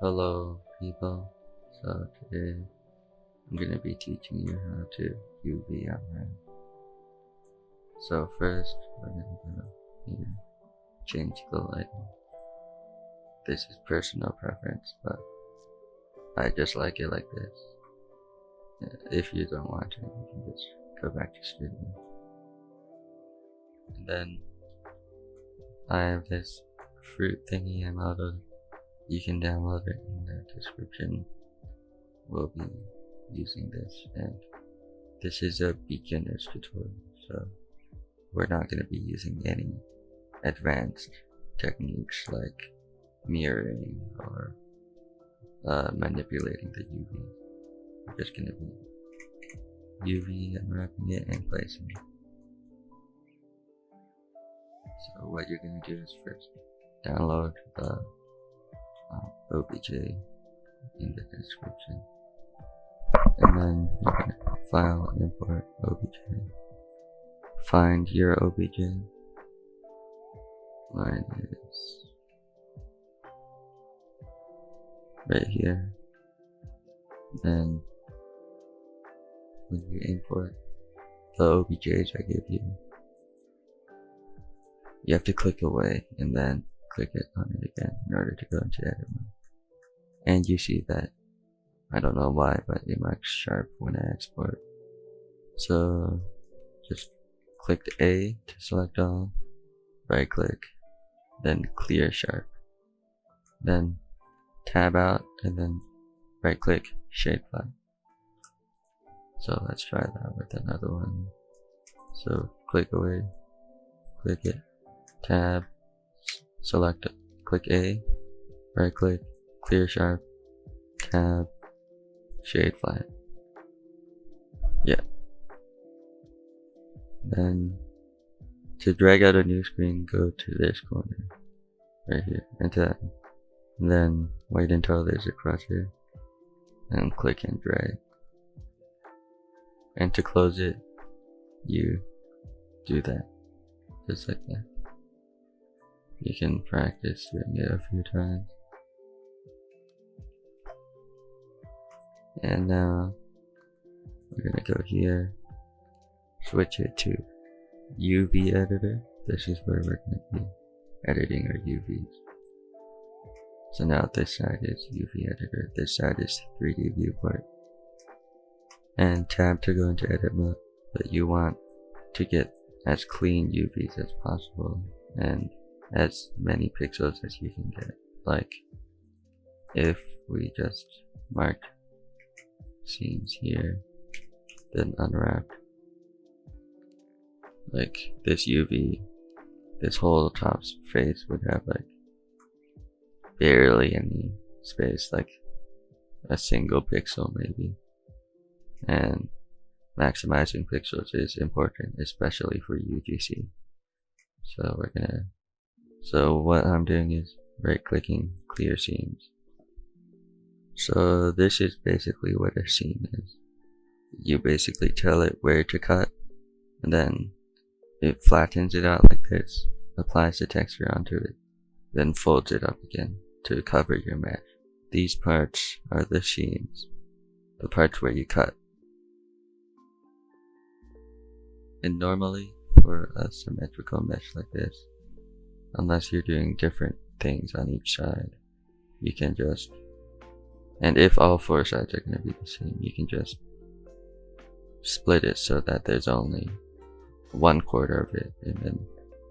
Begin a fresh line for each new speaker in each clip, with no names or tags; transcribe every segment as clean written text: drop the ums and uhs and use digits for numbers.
Hello people, so today I'm going to be teaching you how to UV unwrap. So first we're going to go here, change the lighting. This is personal preference, but I just like it like this. If you don't want to, you can just go back to studio. And then I have this fruit thingy I modeled. You can download it in the description. We'll be using this, and this is a beginner's tutorial, so we're not going to be using any advanced techniques like mirroring or manipulating the UV. We're just going to be UV unwrapping it and placing it. So what you're going to do is first download the OBJ in the description, and then you're going to file import OBJ, find your OBJ. Mine is right here. Then when you import the OBJs I give you, you have to click away and then click it on it again in order to go into edit mode. And you see that, I don't know why, but it marks sharp when I export. So just click A to select all, right click, then clear sharp, then tab out, and then right click shapefile. So let's try that with another one. So click away, click it, tab, select it, click A, right click, clear sharp, tab, shade flat. Yeah. Then to drag out a new screen, go to this corner right here, and then wait until there's a crosshair and click and drag. And to close it, you do that, just like that. You can practice doing it a few times. And now we're gonna go here, switch it to UV editor. This is where we're gonna be editing our UVs. So now this side is UV editor, this side is 3D viewport. And tab to go into edit mode, but you want to get as clean UVs as possible and as many pixels as you can get. Like if we just mark scenes here, then unwrap, like this UV, this whole top face would have like barely any space, like a single pixel maybe. And maximizing pixels is important, especially for UGC. So what I'm doing is right clicking clear seams. So this is basically what a seam is. You basically tell it where to cut, and then it flattens it out like this, applies the texture onto it, then folds it up again to cover your mesh. These parts are the seams, the parts where you cut. And normally for a symmetrical mesh like this, unless you're doing different things on each side, you can just, and if all four sides are going to be the same, you can just split it so that there's only 1/4 of it, and then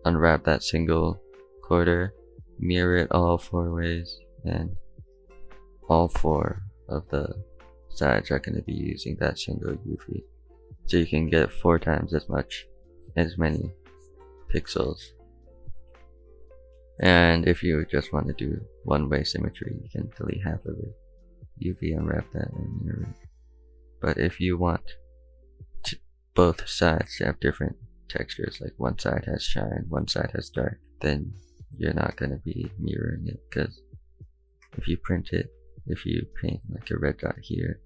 unwrap that single quarter, mirror it all 4 ways, and all 4 of the sides are going to be using that single UV. So you can get 4 times as many pixels. And if you just want to do one-way symmetry, you can delete half of it, UV unwrap that and mirror it. But if you want both sides to have different textures, like one side has shine, one side has dark, then you're not going to be mirroring it, because if you paint like a red dot here,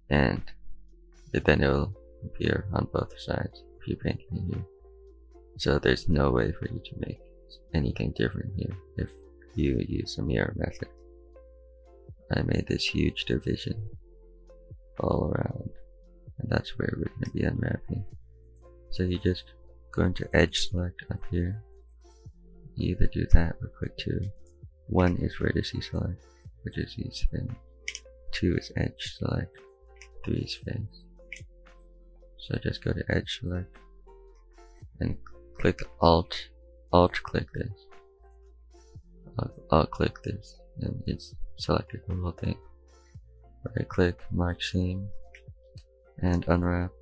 and then it'll appear on both sides if you paint it here. So there's no way for you to make anything different here if you use a mirror method. I made this huge division all around, and that's where we're going to be unwrapping. So you just go into edge select up here. You either do that or click 2. 1 is vertice select, which is each thing. 2 is edge select, 3 is face. So just go to edge select and click alt click this. Alt click this, and it's selected the whole thing. Right click, mark seam, and unwrap.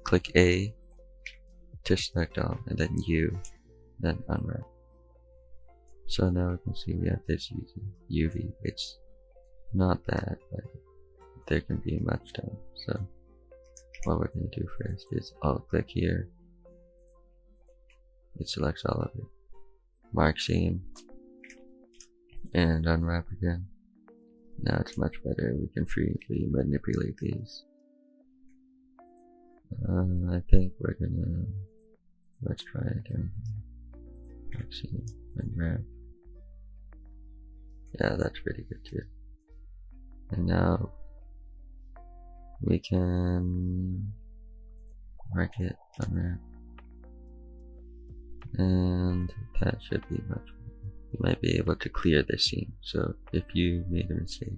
Click A to select all, and then U, then unwrap. So now we can see we have this UV. It's not bad, but there can be much done. So what we're going to do first is alt click here. It selects all of it. Mark seam and unwrap again. Now it's much better. We can freely manipulate these. I think we're gonna, let's try it down here. Mark seam, unwrap. Yeah, that's pretty good too. And now we can mark it, unwrap. And that should be much better. You might be able to clear the seam. So if you made a mistake,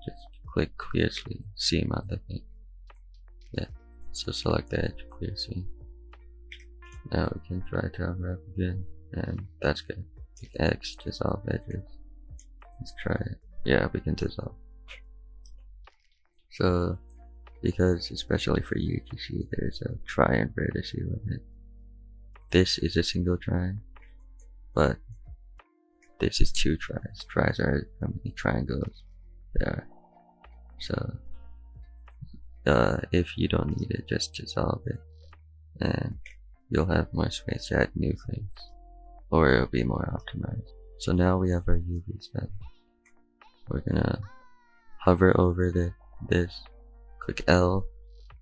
just click clear seam on the thing. Yeah. So select the edge, clear seam. Now we can try to unwrap again, and that's good. Click X, dissolve edges. Let's try it. Yeah, we can dissolve. So, because especially for UGC, there's a try and vertice limit. This is a single try, but this is 2 tries. Tries are how many triangles there are. So, if you don't need it, just dissolve it, and you'll have more space to add new things, or it'll be more optimized. So now we have our UVs done. We're gonna hover over this, click L.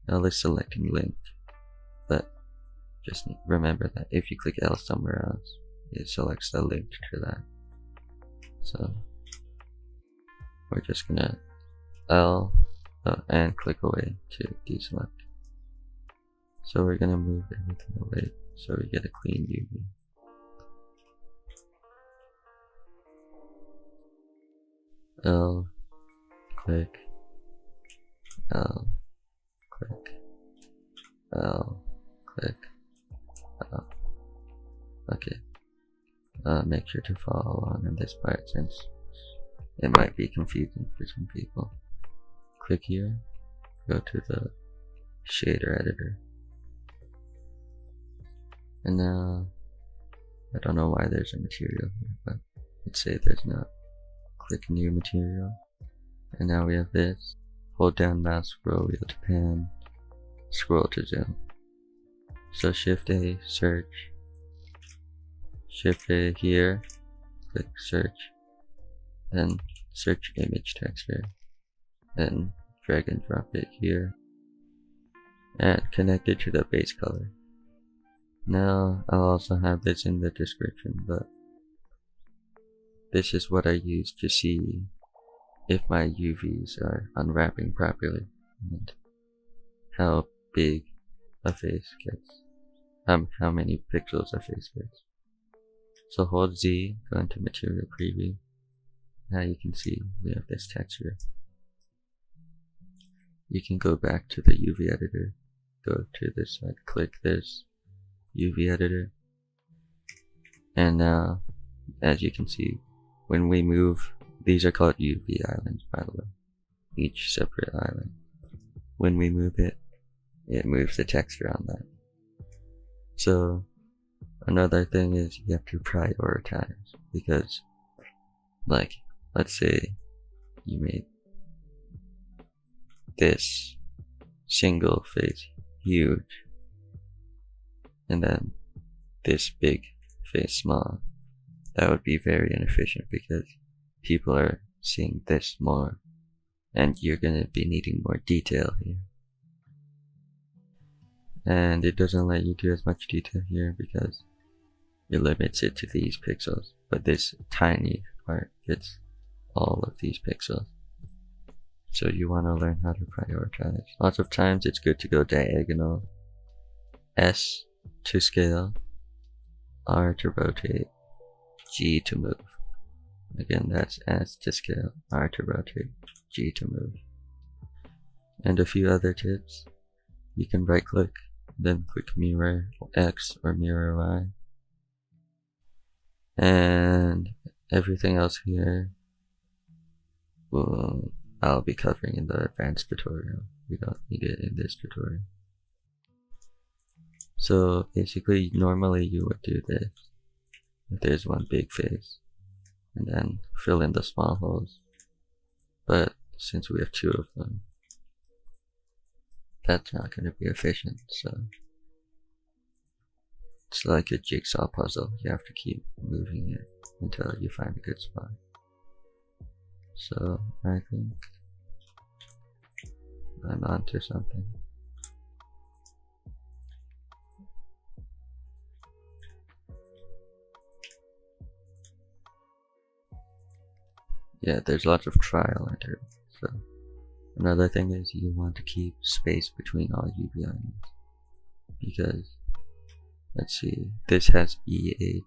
L is selecting link, but just remember that if you click L somewhere else, it selects the link to that. So we're just gonna L and click away to deselect. So we're gonna move everything away so we get a clean UV. L, click, L, click, L, click, L. Okay. Make sure to follow along in this part since it might be confusing for some people. Click here, go to the shader editor. And now, I don't know why there's a material here, but let's say there's not. Click new material, and now we have this. Hold down mouse scroll wheel to pan, scroll to zoom. So Shift A, search. Shift A here, click search, then search image texture, then drag and drop it here, and connect it to the base color. Now I'll also have this in the description, but this is what I use to see if my UVs are unwrapping properly and how big a face gets, how many pixels a face gets. So hold Z, go into material preview. Now you can see we have this texture. You can go back to the UV editor, go to this side, click this UV editor, and now as you can see, when we move, these are called UV islands, by the way, each separate island. When we move it, it moves the texture on that. So another thing is you have to prioritize, because like, let's say you made this single face huge and then this big face small. That would be very inefficient because people are seeing this more and you're gonna be needing more detail here. And it doesn't let you do as much detail here because it limits it to these pixels, but this tiny part gets all of these pixels. So you want to learn how to prioritize. Lots of times it's good to go diagonal. S to scale, R to rotate, G to move. Again, that's S to scale, R to rotate, G to move. And a few other tips. You can right click, then click mirror X or mirror Y. And everything else here I'll be covering in the advanced tutorial. We don't need it in this tutorial. So basically, normally you would do this if there's one big face, and then fill in the small holes. But since we have two of them, that's not going to be efficient. So it's like a jigsaw puzzle. You have to keep moving it until you find a good spot. So I think I'm onto something. Yeah, there's lots of trial and error. So another thing is you want to keep space between all UV elements, because let's see, this has E8.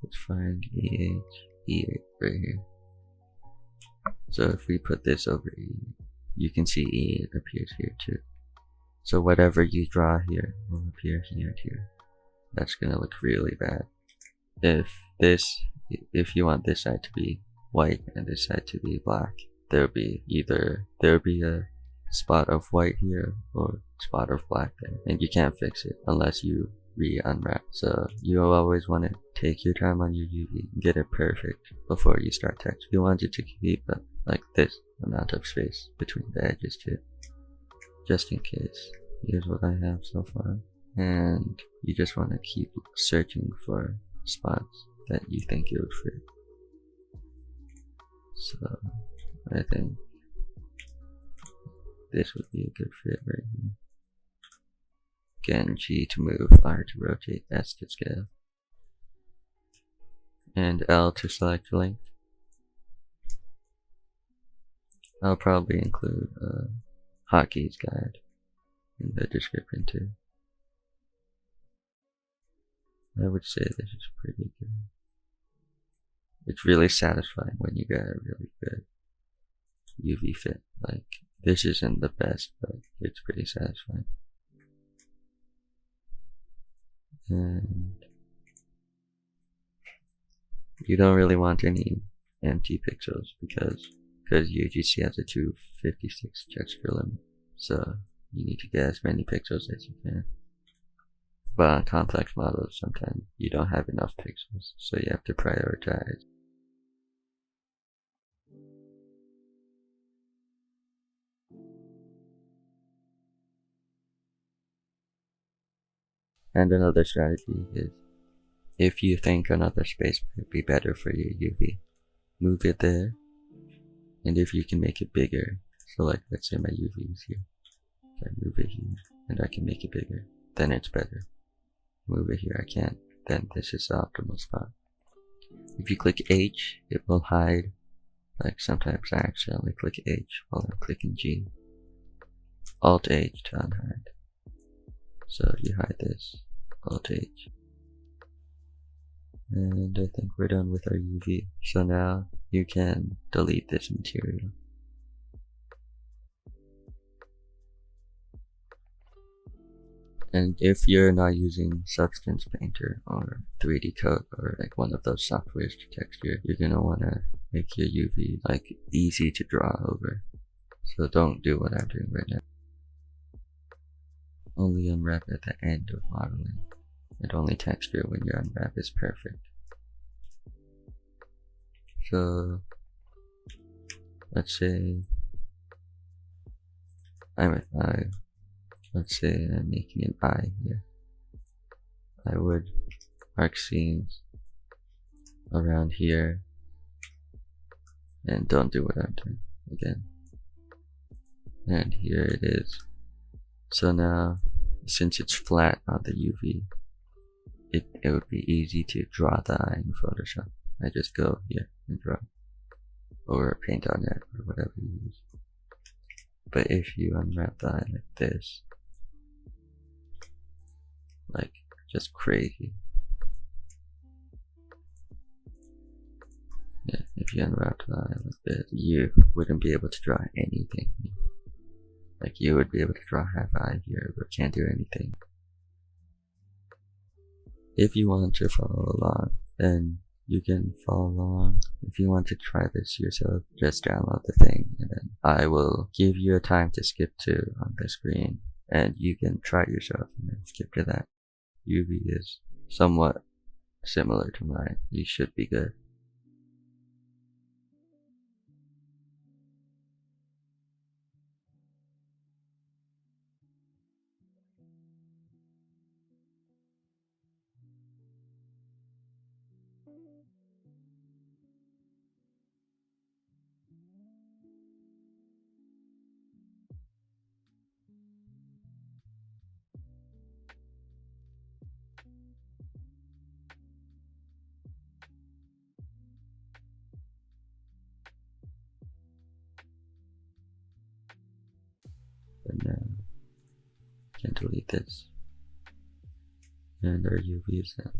Let's find E8 right here. So if we put this over E, you can see E8 appears here too. So whatever you draw here will appear here too. That's gonna look really bad. If you want this side to be white and this side to be black, there'll be a spot of white here or spot of black there, and you can't fix it unless you unwrap. So you always want to take your time on your UV and get it perfect before you start text. You want it to keep like this amount of space between the edges too, just in case. Here's what I have so far, and you just want to keep searching for spots that you think it would fit. So I think this would be a good fit right here. Again, G to move, R to rotate, S to scale, and L to select length. I'll probably include a Hotkeys guide in the description too. I would say this is pretty good. It's really satisfying when you get a really good UV fit. Like, this isn't the best, but it's pretty satisfying. And you don't really want any empty pixels because UGC has a 256 texture limit, so you need to get as many pixels as you can. But on complex models, sometimes you don't have enough pixels, so you have to prioritize. And another strategy is, if you think another space might be better for your UV, move it there, and if you can make it bigger, so like let's say my UV is here, if I move it here, and I can make it bigger, then it's better. Move it here, I can't, then this is the optimal spot. If you click H, it will hide. Like sometimes I accidentally click H while I'm clicking G. Alt H to unhide. So you hide this, Alt H. And I think we're done with our UV. So now you can delete this material. And if you're not using Substance Painter or 3D Code or like one of those softwares to texture, you're gonna wanna make your UV like easy to draw over. So don't do what I'm doing right now. Only unwrap at the end of modeling, and only texture when your unwrap is perfect. So let's say let's say I'm making an eye here. I would arc seams around here, and don't do what I'm doing again. And here it is. So now, since it's flat on the UV, it would be easy to draw the eye in Photoshop. I just go here and draw. or paint on it or whatever you use. But if you unwrap the eye like this, like just crazy. Yeah, if you unwrap the eye like this, you wouldn't be able to draw anything. Like you would be able to draw half eye here, but can't do anything. If you want to follow along, then you can follow along. If you want to try this yourself, just download the thing, and then I will give you a time to skip to on the screen, and you can try it yourself and then skip to that. UV is somewhat similar to mine. You should be good. But now, can delete this. And our UV is done.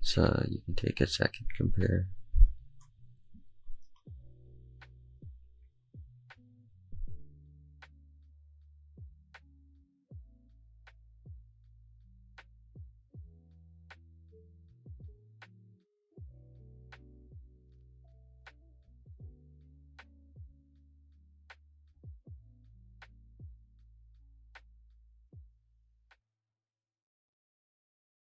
So you can take a second, compare